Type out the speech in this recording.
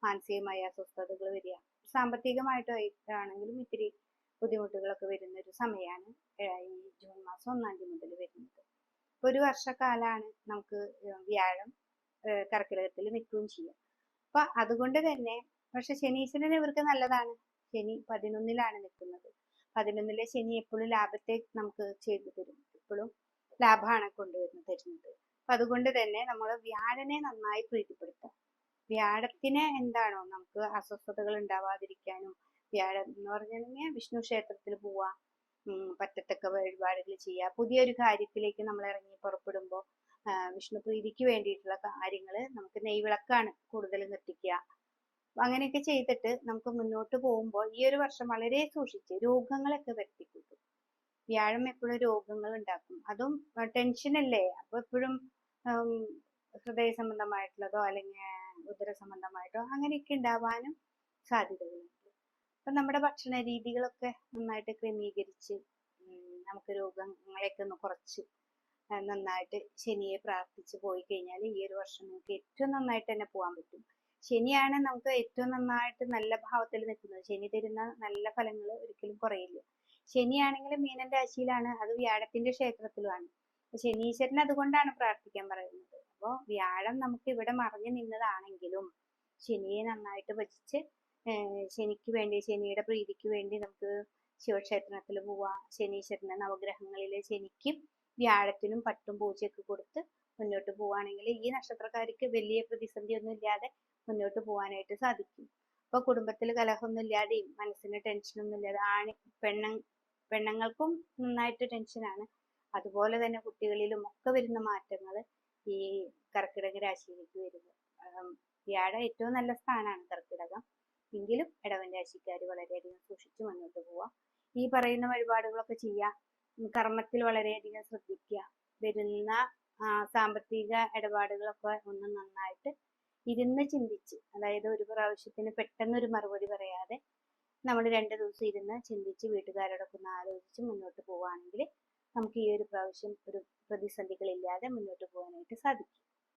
മാനസികമായ അസ്വസ്ഥതകൾ വരിക, സാമ്പത്തികമായിട്ടാണെങ്കിലും ഇത്തിരി ബുദ്ധിമുട്ടുകളൊക്കെ വരുന്ന ഒരു സമയമാണ് ഈ ജൂൺ മാസം 1-ാം തീയതി മുതൽ വരുന്നത്. ഒരു വർഷക്കാലാണ് നമുക്ക് വ്യാഴം കർക്കിടകത്തിൽ നിൽക്കുകയും ചെയ്യാം. അപ്പൊ അതുകൊണ്ട് തന്നെ പക്ഷെ ശനീശ്വരൻ ഇവർക്ക് നല്ലതാണ്. ശനി 11-ലാണ് നിൽക്കുന്നത്. 11-ലെ ശനി എപ്പോഴും ലാഭത്തെ നമുക്ക് ചെയ്തു തരും, എപ്പോഴും ലാഭമാണ് തരുന്നത്. അപ്പൊ അതുകൊണ്ട് തന്നെ നമ്മൾ വ്യാഴനെ നന്നായി പ്രീതിപ്പെടുത്താം. വ്യാഴത്തിന് എന്താണോ നമുക്ക് അസ്വസ്ഥതകൾ ഉണ്ടാവാതിരിക്കാനും, വ്യാഴം എന്ന് പറഞ്ഞിട്ടുണ്ടെങ്കിൽ വിഷ്ണു ക്ഷേത്രത്തിൽ പോവാ, പറ്റത്തക്ക വഴിപാടുകൾ ചെയ്യുക, പുതിയൊരു കാര്യത്തിലേക്ക് നമ്മൾ ഇറങ്ങി പുറപ്പെടുമ്പോൾ വിഷ്ണു പ്രീതിക്ക് വേണ്ടിയിട്ടുള്ള കാര്യങ്ങൾ നമുക്ക് നെയ്വിളക്കാണ് കൂടുതൽ കത്തിക്കുക. അങ്ങനെയൊക്കെ ചെയ്തിട്ട് നമുക്ക് മുന്നോട്ട് പോകുമ്പോൾ ഈ ഒരു വർഷം വളരെ സൂക്ഷിച്ച് രോഗങ്ങളൊക്കെ വരുത്തിക്കൂട്ടും. വ്യാഴം എപ്പോഴും രോഗങ്ങൾ ഉണ്ടാക്കും. അതും ടെൻഷനല്ലേ, അപ്പൊ എപ്പോഴും ഹൃദയ സംബന്ധമായിട്ടുള്ളതോ അല്ലെങ്കിൽ ഉദര സംബന്ധമായിട്ടോ അങ്ങനെയൊക്കെ ഉണ്ടാവാനും സാധ്യതകളുണ്ട്. അപ്പൊ നമ്മുടെ ഭക്ഷണ രീതികളൊക്കെ നന്നായിട്ട് ക്രമീകരിച്ച് നമുക്ക് രോഗങ്ങളെയൊക്കെ ഒന്ന് കുറച്ച് നന്നായിട്ട് ശനിയെ പ്രാർത്ഥിച്ച് പോയി കഴിഞ്ഞാൽ ഈ ഒരു വർഷം നമുക്ക് ഏറ്റവും നന്നായിട്ട് തന്നെ പോകാൻ പറ്റും. ശനിയാണ് നമുക്ക് ഏറ്റവും നന്നായിട്ട് നല്ല ഭാവത്തിൽ നിൽക്കുന്നത്. ശനി തരുന്ന നല്ല ഫലങ്ങൾ ഒരിക്കലും കുറയില്ല. ശനിയാണെങ്കിൽ മീനൻ രാശിയിലാണ്, അത് വ്യാഴത്തിന്റെ ക്ഷേത്രത്തിലുമാണ്. ശനീശ്വരൻ അതുകൊണ്ടാണ് പ്രാർത്ഥിക്കാൻ പറയുന്നത്. അപ്പോൾ വ്യാഴം നമുക്ക് ഇവിടെ മറഞ്ഞു നിന്നതാണെങ്കിലും ശനിയെ നന്നായിട്ട് ഭജിച്ച് ശനിക്ക് വേണ്ടി, ശനിയുടെ പ്രീതിക്ക് വേണ്ടി നമുക്ക് ശിവക്ഷേത്രത്തിൽ പോവാം. ശനീശ്വരനെ നവഗ്രഹങ്ങളിലെ ശനിക്കും വ്യാഴത്തിനും പട്ടും പൂജയൊക്കെ കൊടുത്ത് മുന്നോട്ട് പോവുകയാണെങ്കിൽ ഈ നക്ഷത്രക്കാർക്ക് വലിയ പ്രതിസന്ധി ഒന്നും ഇല്ലാതെ മുന്നോട്ട് പോകാനായിട്ട് സാധിക്കും. അപ്പൊ കുടുംബത്തിൽ കലഹമൊന്നും ഇല്ലാതെയും മനസ്സിന് ടെൻഷനൊന്നും ഇല്ലാതെ പെണ്ണുങ്ങൾക്കും നന്നായിട്ട് ടെൻഷനാണ്. അതുപോലെ തന്നെ കുട്ടികളിലും ഒക്കെ വരുന്ന മാറ്റങ്ങൾ ഈ കർക്കിടക രാശിയിലേക്ക് വരുന്നത്. വ്യാഴം ഏറ്റവും നല്ല സ്ഥാനമാണ് കർക്കിടകം. എങ്കിലും ഇടവൻ രാശിക്കാർ വളരെയധികം സൂക്ഷിച്ച് മുന്നോട്ട് പോവാം. ഈ പറയുന്ന വഴിപാടുകളൊക്കെ ചെയ്യാം. കർമ്മത്തിൽ വളരെയധികം ശ്രദ്ധിക്കുക. വരുന്ന സാമ്പത്തിക ഇടപാടുകളൊക്കെ ഒന്ന് നന്നായിട്ട് ഇരുന്ന് ചിന്തിച്ച്, അതായത് ഒരു പ്രാവശ്യത്തിന് പെട്ടെന്നൊരു മറുപടി പറയാതെ നമ്മൾ 2 ദിവസം ഇരുന്ന് ചിന്തിച്ച് വീട്ടുകാരോടൊക്കെ ഒന്ന് ആലോചിച്ച് മുന്നോട്ട് പോവുകയാണെങ്കിൽ നമുക്ക് ഈ ഒരു പ്രാവശ്യം ഒരു പ്രതിസന്ധികളില്ലാതെ മുന്നോട്ട് പോകാനായിട്ട് സാധിക്കും.